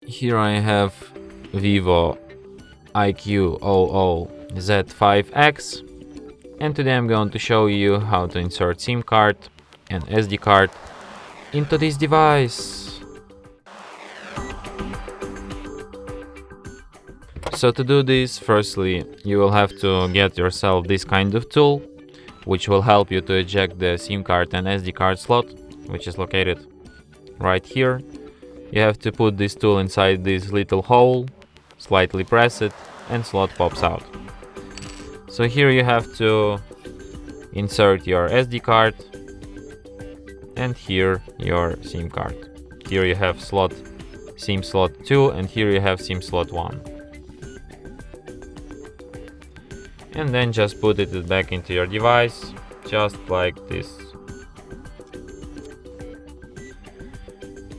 Here I have VIVO IQOO Z5X, and today I'm going to show you how to insert SIM card and SD card into this device. So to do this, firstly you will have to get yourself this kind of tool, which will help you to eject the SIM card and SD card slot, which is located right here. You have to put this tool inside this little hole, slightly press it, and slot pops out. So here you have to insert your SD card and here your SIM card. Here you have slot SIM slot 2 and here you have SIM slot 1. And then just put it back into your device, just like this.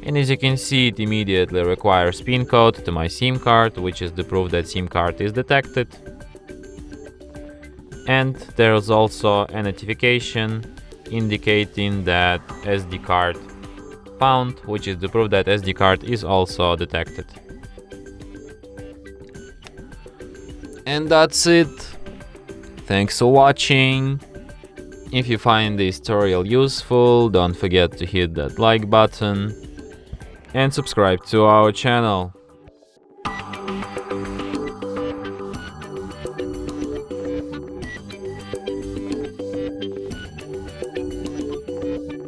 And as you can see, it immediately requires PIN code to my SIM card, which is the proof that SIM card is detected. And there's also a notification indicating that SD card found, which is the proof that SD card is also detected. And that's it. Thanks for watching. If you find this tutorial useful, don't forget to hit that like button and subscribe to our channel.